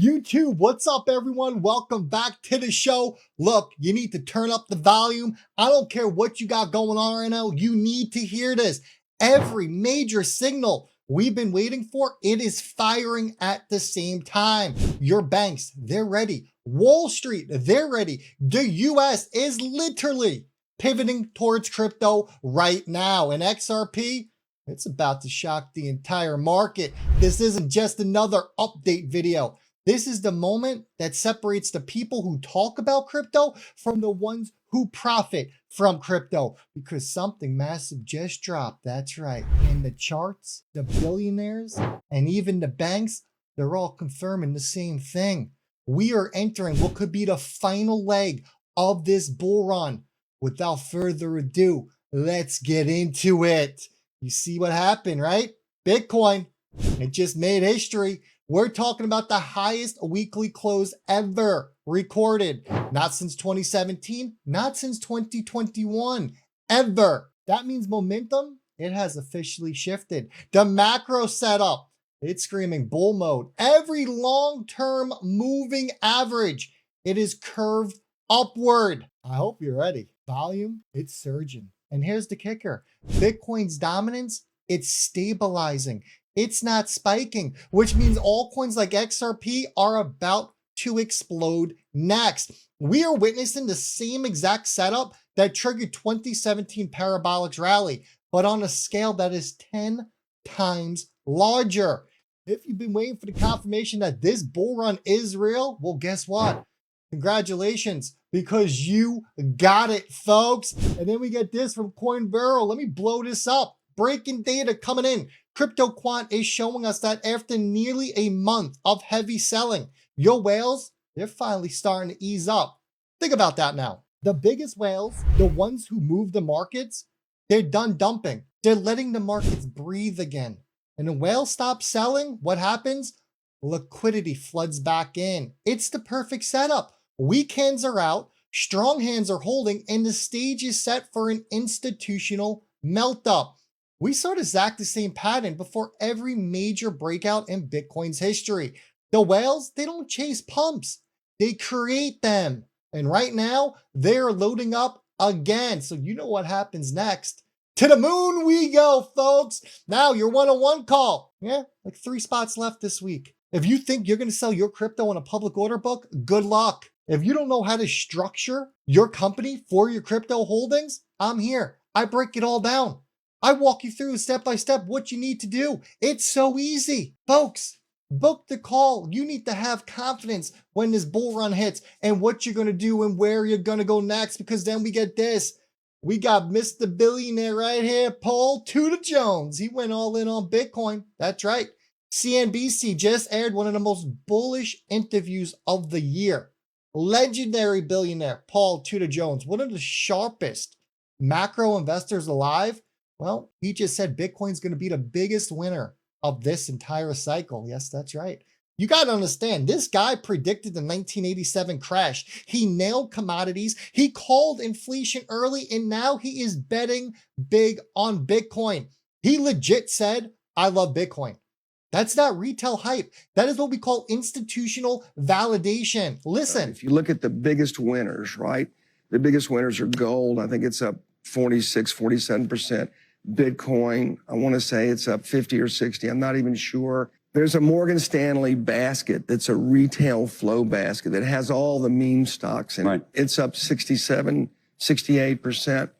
YouTube, what's up everyone? Welcome back to the show. Look, you need to turn up the volume. I don't care what you got going on right now. You need to hear this. Every major signal we've been waiting for, it is firing at the same time. Your banks, they're ready. Wall Street, they're ready. The US is literally pivoting towards crypto right now. And XRP, it's about to shock the entire market. This isn't just another update video. This is the moment that separates the people who talk about crypto from the ones who profit from crypto, because something massive just dropped. That's right. And the charts, the billionaires, and even the banks, they're all confirming the same thing. We are entering what could be the final leg of this bull run. Without further ado, let's get into it. You see what happened, right? Bitcoin, it just made history. We're talking about the highest weekly close ever recorded. Not since 2017, not since 2021, ever. That means momentum, it has officially shifted. The macro setup, it's screaming bull mode. Every long-term moving average, it is curved upward. I hope you're ready. Volume, it's surging. And here's the kicker. Bitcoin's dominance, it's stabilizing. It's not spiking, which means altcoins like XRP are about to explode next. We are witnessing the same exact setup that triggered 2017 Parabolic's rally, but on a scale that is 10 times larger. If you've been waiting for the confirmation that this bull run is real, well, guess what? Congratulations, because you got it, folks. And then we get this from CoinVero. Let me blow this up. Breaking data coming in. CryptoQuant is showing us that after nearly a month of heavy selling, your whales, they're finally starting to ease up. Think about that now. The biggest whales, the ones who move the markets, they're done dumping. They're letting the markets breathe again. And the whales stop selling, what happens? Liquidity floods back in. It's the perfect setup. Weak hands are out, strong hands are holding, and the stage is set for an institutional melt up. We saw the exact same pattern before every major breakout in Bitcoin's history. The whales, they don't chase pumps, they create them. And right now, they're loading up again. So you know what happens next. To the moon we go, folks. Now your one-on-one call. Yeah, like 3 spots left this week. If you think you're going to sell your crypto in a public order book, good luck. If you don't know how to structure your company for your crypto holdings, I'm here. I break it all down. I walk you through step by step what you need to do. It's so easy. Folks, book the call. You need to have confidence when this bull run hits and what you're going to do and where you're going to go next, because then we get this. We got Mr. Billionaire right here, Paul Tudor Jones. He went all in on Bitcoin. That's right. CNBC just aired one of the most bullish interviews of the year. Legendary billionaire Paul Tudor Jones, one of the sharpest macro investors alive. Well, he just said Bitcoin's going to be the biggest winner of this entire cycle. Yes, that's right. You got to understand, this guy predicted the 1987 crash. He nailed commodities. He called inflation early, and now he is betting big on Bitcoin. He legit said, I love Bitcoin. That's not retail hype. That is what we call institutional validation. Listen. If you look at the biggest winners, right? The biggest winners are gold. I think it's up 46, 47%. Bitcoin, I want to say it's up 50 or 60. I'm not even sure. There's a Morgan Stanley basket that's a retail flow basket that has all the meme stocks in it. It's up 67, 68%.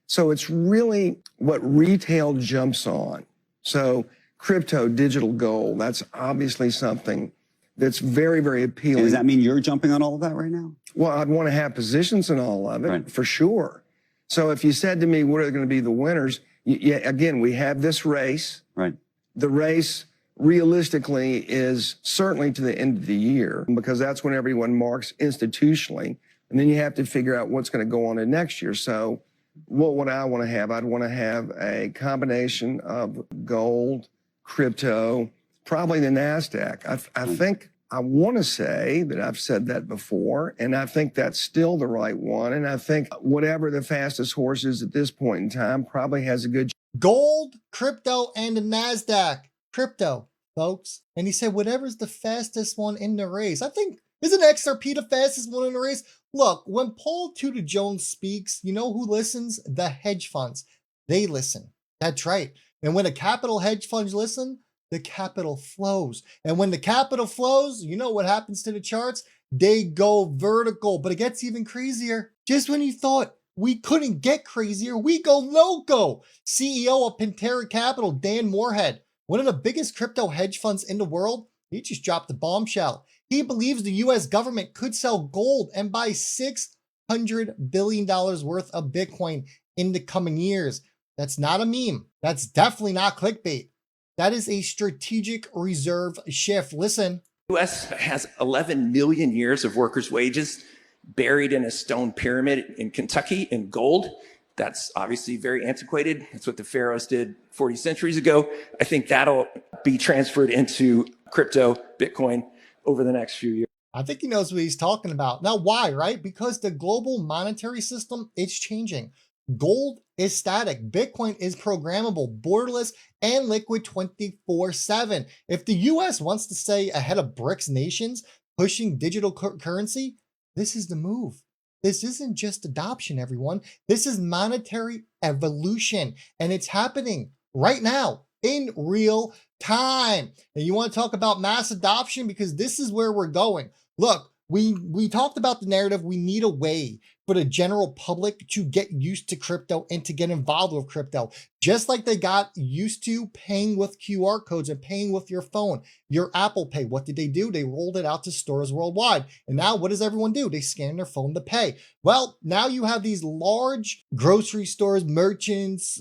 So it's really what retail jumps on. So crypto, digital gold, that's obviously something that's very, very appealing. And does that mean you're jumping on all of that right now? Well, I'd want to have positions in all of it, for sure. So if you said to me, what are going to be the winners? Yeah, again, we have this race. Right. The race realistically is certainly to the end of the year, because that's when everyone marks institutionally. And then you have to figure out what's going to go on in next year. So what would I want to have? I'd want to have a combination of gold, crypto, probably the NASDAQ. I think I want to say that I've said that before, and I think that's still the right one. And I think whatever the fastest horse is at this point in time probably has a good gold, crypto, and the NASDAQ. Crypto, folks. And he said, whatever's the fastest one in the race. I think, isn't XRP the fastest one in the race? Look, when Paul Tudor Jones speaks, you know who listens? The hedge funds. They listen. That's right. And when the capital hedge funds listen, the capital flows. And when the capital flows, you know what happens to the charts? They go vertical, but it gets even crazier. Just when you thought we couldn't get crazier, we go loco. CEO of Pantera Capital, Dan Moorhead, one of the biggest crypto hedge funds in the world, he just dropped a bombshell. He believes the US government could sell gold and buy $600 billion worth of Bitcoin in the coming years. That's not a meme. That's definitely not clickbait. That is a strategic reserve shift. Listen. The US has 11 million years of workers' wages buried in a stone pyramid in Kentucky in gold. That's obviously very antiquated. That's what the pharaohs did 40 centuries ago. I think that'll be transferred into crypto, Bitcoin, over the next few years. I think he knows what he's talking about. Now, why, right? Because the global monetary system, it's changing. Gold is static. Bitcoin is programmable, borderless, and liquid 24/7. If the US wants to stay ahead of BRICS nations pushing digital currency, this is the move. This isn't just adoption, everyone. This is monetary evolution, and it's happening right now in real time. And you want to talk about mass adoption, because this is where we're going. Look, we talked about the narrative. We need a way for the general public to get used to crypto and to get involved with crypto, just like they got used to paying with QR codes and paying with your phone, your Apple Pay. What did they do? They rolled it out to stores worldwide. And now what does everyone do? They scan their phone to pay. Well, now you have these large grocery stores, merchants,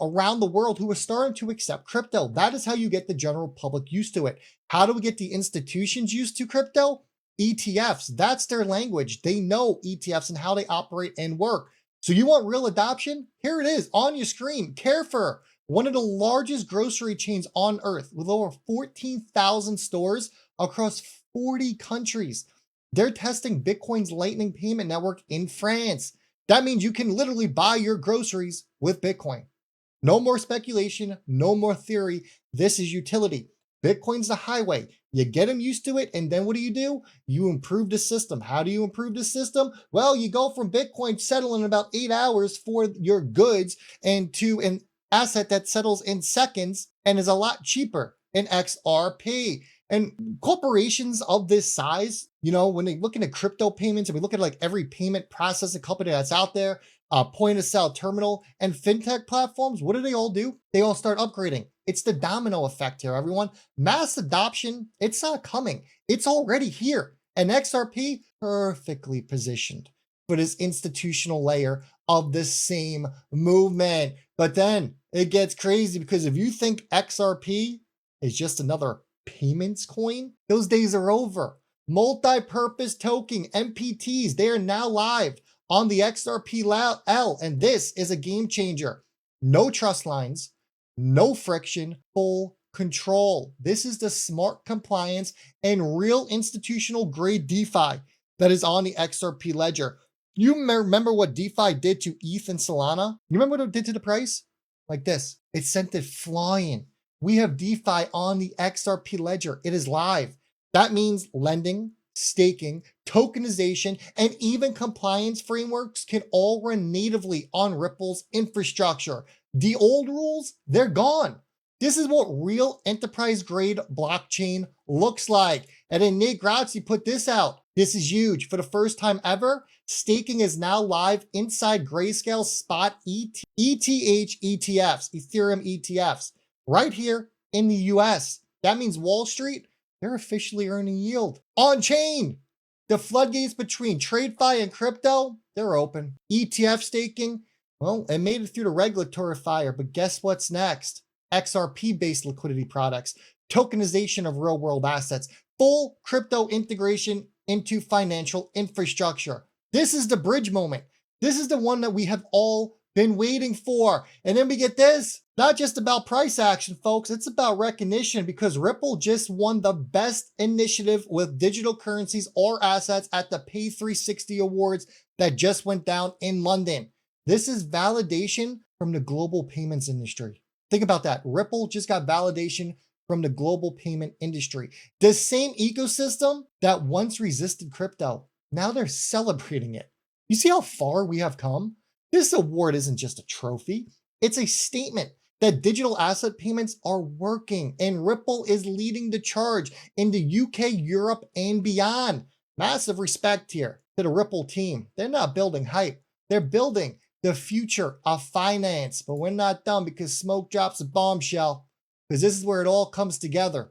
around the world who are starting to accept crypto. That is how you get the general public used to it. How do we get the institutions used to crypto? ETFs, that's their language. They know ETFs and how they operate and work. So you want real adoption? Here it is on your screen. Carrefour, one of the largest grocery chains on earth with over 14,000 stores across 40 countries. They're testing Bitcoin's Lightning payment network in France. That means you can literally buy your groceries with Bitcoin. No more speculation, no more theory. This is utility. Bitcoin's the highway. You get them used to it, and then what do? You improve the system. How do you improve the system? Well, you go from Bitcoin settling in about 8 hours for your goods and to an asset that settles in seconds and is a lot cheaper, in XRP. And corporations of this size, when they look into crypto payments, and we look at like every payment processing company that's out there, point of sale terminal and fintech platforms, what do? They all start upgrading. It's the domino effect here, everyone. Mass adoption, it's not coming. It's already here. And XRP, perfectly positioned for this institutional layer of the same movement. But then it gets crazy, because if you think XRP is just another payments coin, those days are over. Multi-purpose token, MPTs, they are now live on the XRPL, and this is a game changer. No trust lines, no friction, full control. This is the smart compliance and real institutional grade DeFi that is on the XRP ledger. You remember what DeFi did to ETH and Solana? You remember what it did to the price? Like this. It sent it flying. We have DeFi on the XRP ledger. It is live. That means lending, staking, tokenization, and even compliance frameworks can all run natively on Ripple's infrastructure. The old rules, they're gone. This is what real enterprise-grade blockchain looks like. And then Nate Grazzi put this out. This is huge. For the first time ever, staking is now live inside Grayscale spot ETH ETFs, Ethereum ETFs, right here in the US. That means Wall Street, they're officially earning yield. On chain, the floodgates between TradeFi and crypto, they're open. ETF staking, well, it made it through the regulatory fire, but guess what's next? XRP-based liquidity products, tokenization of real-world assets, full crypto integration into financial infrastructure. This is the bridge moment. This is the one that we have all been waiting for. And then we get this, not just about price action, folks. It's about recognition, because Ripple just won the best initiative with digital currencies or assets at the Pay 360 Awards that just went down in London. This is validation from the global payments industry. Think about that. Ripple just got validation from the global payment industry. The same ecosystem that once resisted crypto, now they're celebrating it. You see how far we have come? This award isn't just a trophy, it's a statement that digital asset payments are working, and Ripple is leading the charge in the UK, Europe, and beyond. Massive respect here to the Ripple team. They're not building hype, they're building the future of finance. But we're not done, because smoke drops a bombshell, because this is where it all comes together.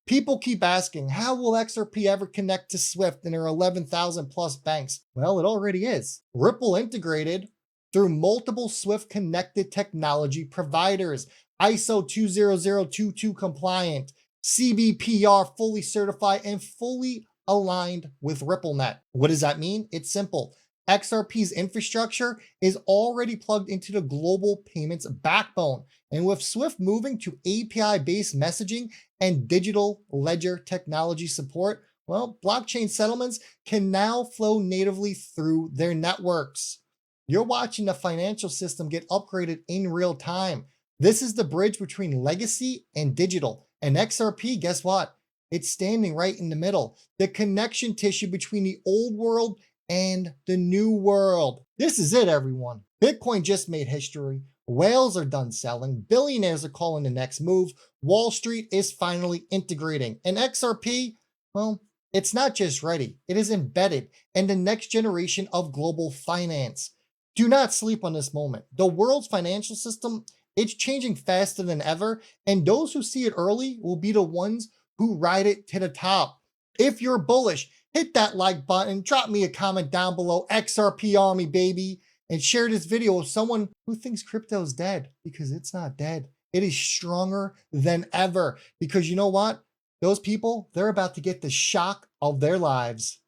People keep asking, how will XRP ever connect to SWIFT and their 11,000 plus banks? Well, it already is. Ripple integrated through multiple SWIFT connected technology providers, ISO 20022 compliant, CBPR fully certified, and fully aligned with RippleNet. What does that mean? It's simple. XRP's infrastructure is already plugged into the global payments backbone. And with SWIFT moving to API-based messaging and digital ledger technology support, well, blockchain settlements can now flow natively through their networks. You're watching the financial system get upgraded in real time. This is the bridge between legacy and digital. And XRP, guess what? It's standing right in the middle, the connection tissue between the old world and the new world. This is it, everyone. Bitcoin just made history. Whales are done selling. Billionaires are calling the next move. Wall Street is finally integrating. And XRP, well, it's not just ready. It is embedded in the next generation of global finance. Do not sleep on this moment. The world's financial system, it's changing faster than ever. And those who see it early will be the ones who ride it to the top. If you're bullish, hit that like button, drop me a comment down below, XRP Army, baby, and share this video with someone who thinks crypto is dead, because it's not dead. It is stronger than ever, because you know what? Those people, they're about to get the shock of their lives.